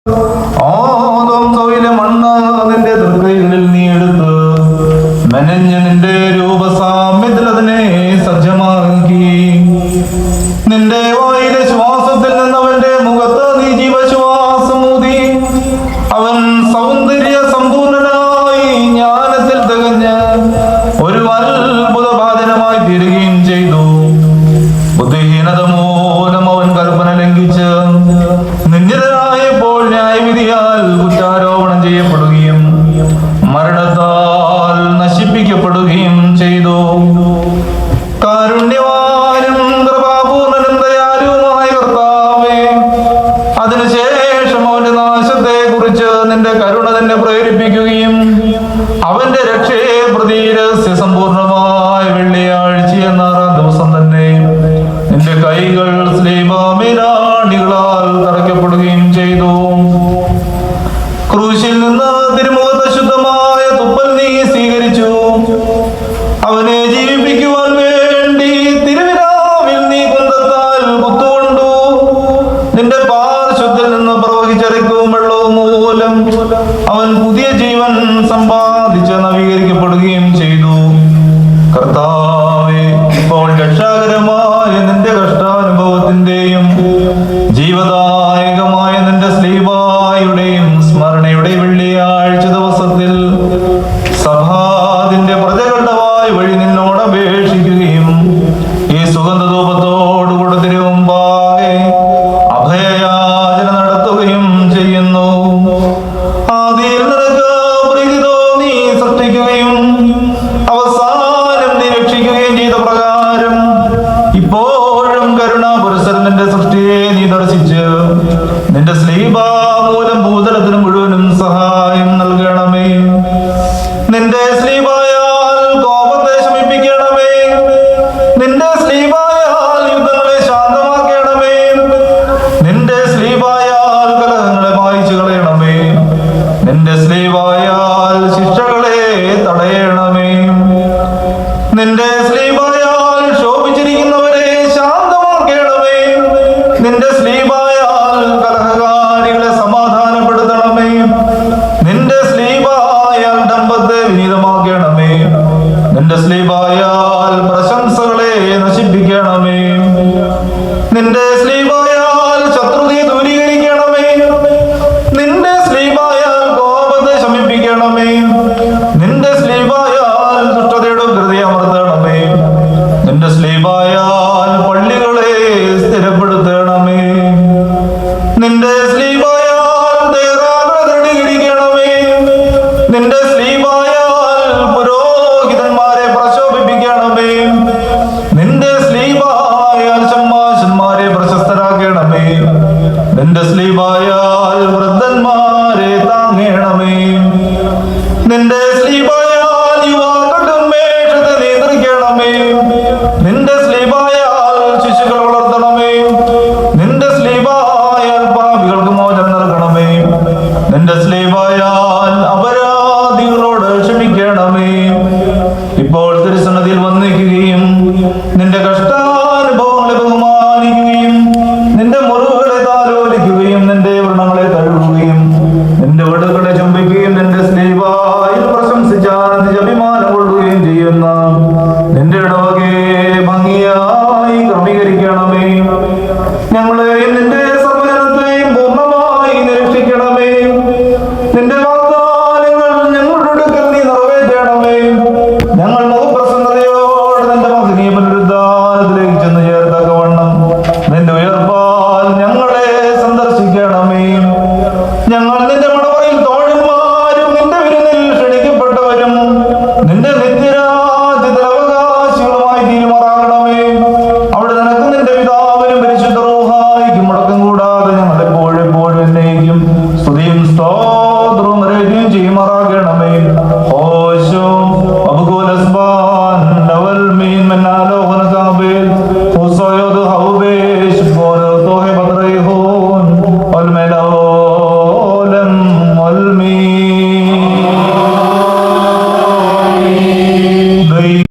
ആദം സോയിലെ മണ്ണ് നിന്റെ തൃക്കൈകളിൽ നീ എടുത്ത് മെനഞ്ഞ് നിന്റെ രൂപസാമ്യത്തിൽ അതിനെ സജ്ജമാക്കി. നിന്റെ വായിലെ ശ്വാസത്തിൽ നിന്ന് അവന്റെ മുഖത്ത് നീ ജീവശ്വാസം ഊതി. അവൻ സൗന്ദര്യ സമ്പൂർണനായി ജ്ഞാനത്തിൽ തികഞ്ഞ് ഒരു അത്ഭുത ഭാജനമായി തീരുകയും ചെയ്തു. ബുദ്ധിഹീനത മൂലം അവൻ കൽപ്പന ലംഘിച്ച് നിന്ദിതനായപ്പോൾ ന്യായവിധിയാൽ കുറ്റാരോപണം ചെയ്യപ്പെടുകയും മരണത്താൽ നശിപ്പിക്കപ്പെടുകയും ചെയ്തു. കാരുണ്യവാനും കൃപാപൂർണനും ദയാലുവുമായ കർത്താവേ, അതിനുശേഷം അവന്റെ നാശത്തെ കുറിച്ച് നിന്റെ കരുണ തന്നെ പ്രേരിപ്പിക്കുകയും അവന്റെ രക്ഷയെ പ്രതി രഹസ്യസമ്പൂർണമായ വെള്ളിയാഴ്ച എന്ന 6-ാം ദിവസം തന്നെ നിന്റെ കൈകൾ ശ്ലീബാമിനാണികളാൽ തറയ്ക്കപ്പെടുകയും ചെയ്തു. ക്രൂശിൽ നിന്ന് തിരുമുഖത്ത് ശുദ്ധമായ തുപ്പൽ നീ സ്വീകരിച്ചു. അവനെ ജീവിപ്പിക്കുവാൻ വേണ്ടി തിരുവിലാവിൽ നീ കുന്തത്താൽ കുത്തുകൊണ്ടു. നിന്റെ പാർശ്വത്തിൽ നിന്ന് പ്രവഹിച്ചരക്കവും വെള്ളവും മൂലം അവൻ പുതിയ ജീവൻ സമ്പാദിച്ച് നവീകരിക്കപ്പെടുകയും ചെയ്തു. കർത്താവേ, ഇപ്പോൾ രക്ഷാകരമായ നിന്റെ കഷ്ടാനുഭവത്തിന്റെയും ജീവദായകമായ നിന്റെ ശ്ലീബായുടെയും സ്മരണയുടെ വെള്ളിയാഴ്ച ദിവസത്തിൽ സഭാതിന്റെ പ്രജകളുടെ വായ് വഴി നിന്നോട് അപേക്ഷിക്കുകയും ഈ സുഗന്ധധൂപത്തോടുകൂടെ തിരുമുമ്പാകെ അഭയയാചന നടത്തുകയും ചെയ്യുന്നു. ആദിയിൽ നിനക്ക് പ്രീതി തോന്നി സൃഷ്ടിക്കുകയും അവസാനം നീ രക്ഷിക്കുകയും ചെയ്ത പ്രകാരം ഇപ്പോഴും കരുണാപുരസരം നിന്റെ സൃഷ്ടിയെ നീ ദർശിച്ച് നിന്റെ ശ്ലീബാ മൂലം ഭൂതലത്തിന് മുഴുവനും സഹായം നൽകണമേ. നിന്റെ ശ്ലീബായാൽ കോപത്തെ ശമിപ്പിക്കണമേ. നിന്റെ ശ്ലീബായാൽ യുദ്ധങ്ങളെ ശാന്തമാക്കണമേ. നിന്റെ ശ്ലീബായാൽ കലഹങ്ങളെ മായ്ച്ചു കളയണമേ. നിന്റെ ശ്ലീബായാൽ ശിക്ഷകളെ തടയണമേ. നിന്റെ ശ്ലീബായാൽ ശോഭിച്ചിരിക്കുന്നവരെ ശാന്തമാക്കണമേ. നിന്റെ ശ്ലീബായാൽ കലഹകാരികളെ സമാധാനപ്പെടുത്തണമേ. നിന്റെ ശ്ലീബായാൽ ഡംബത്തെ വിനീതമാക്കണമേ. നിന്റെ ശ്ലീബായാൽ പ്രശംസകളെ നശിപ്പിക്കണമേ. നിന്റെ ശ്ലീബായാൽ ശത്രുതയെ ദൂരീകരിക്കണമേ. നിന്റെ ശ്ലീബായാൽ കോപത്തെ ശമിപ്പിക്കണമേ. നിന്റെ ശ്ലീബായാൽ ദുഷ്ടതയുടെ ഉഗ്രതയെ അമർത്തണമേ. നിന്റെ ശ്ലീബായാൽ പള്ളികളെ സ്ഥിരപ്പെടുത്തണമേ. നിന്റെ ശ്ലീബായാൽ ദേറാകളെ ദൃഢീകരിക്കണമേ. നിന്റെ ശ്ലീബായാൽ പുരോഹിതന്മാരെ പ്രശോഭിപ്പിക്കണമേ. നിന്റെ ശ്ലീബായാൽ ശമ്മാശന്മാരെ പ്രശസ്തരാക്കണമേ. നിന്റെ ശ്ലീബായാൽ വൃദ്ധന്മാരെ താങ്ങണമേ. നിന്റെ ശ്ലീബായാൽ യുവാക്കളുടെ ഉന്മേഷത്തെ നിയന്ത്രിക്കണമേ. നിന്റെ ശ്ലീബായാൽ ശിശുക്കൾ വളർത്തണമേ. നിന്റെ ശ്ലീബായാൽ പാപികൾക്ക് മോചനം നൽകണമേ. നിന്റെ ശ്ലീബായാൽ അപരാധികളോട് ക്ഷമിക്കണമേ. ഇപ്പോൾ തിരുസന്നിധിയിൽ വന്നിരിക്കുകയും നിന്റെ കഷ്ടാനുഭവങ്ങളെ ബഹുമാനിക്കുകയും നിന്റെ മുറിവുകളെ താലോലിക്കുകയും നിന്റെ വ്രണങ്ങളെ തഴുകുകയും നിന്റെ വടുകളെ ചുംബിക്കുകയും നിന്റെ ശ്ലീബായിൽ പ്രശംസിച്ച് ആനന്ദിച്ച് അഭിമാനം കൊള്ളുകയും ചെയ്യുന്ന നിന്റെ ഇടവകയെ ഭംഗിയായി ക്രമീകരിക്കണമേ. ഞങ്ങളെയും നിന്റെ സർവ്വജനത്തെയും പൂർണ്ണമായി നിരീക്ഷിക്കണമേ. നിന്റെ വാഗ്ദാനങ്ങൾ ഞങ്ങളുടെ അടുക്കൽ നീ നിറവേറ്റണമേ. ഞങ്ങൾ മുഖപ്രസന്നതയോടെ നിന്റെ മഹനീയ പുനരുദ്ധാനത്തിലേക്ക് ചെന്ന് ചേർത്തക്കവണ്ണം നിന്റെ ഉയർപ്പാൽ ഞങ്ങളെ സന്ദർശിക്കണമേ. ഞങ്ങൾ നിന്റെ മണവറയിൽ തോഴന്മാരും നിന്റെ വിരുന്നിൽ ക്ഷണിക്കപ്പെട്ടവരും നിന്റെ നിത്യരാജ്യത്തിൽ അവകാശികളുമായി തീരുമാറാകണമേ. അവിടെ നിനക്ക് നിന്റെ പിതാവിനും പരിശുദ്ധ റൂഹായിക്കും മുടക്കം കൂടാതെ ഞങ്ങൾ എപ്പോഴെപ്പോഴും എന്നേക്കും സ്തുതിയും സ്തോത്രവും അറിയിക്കുകയും ചെയ്യുമാറാകണമേ. ഓശോ അബുഗോലസ്ബാൻ നവൽ മീൻ മന്നാലോഹന കാബേൽ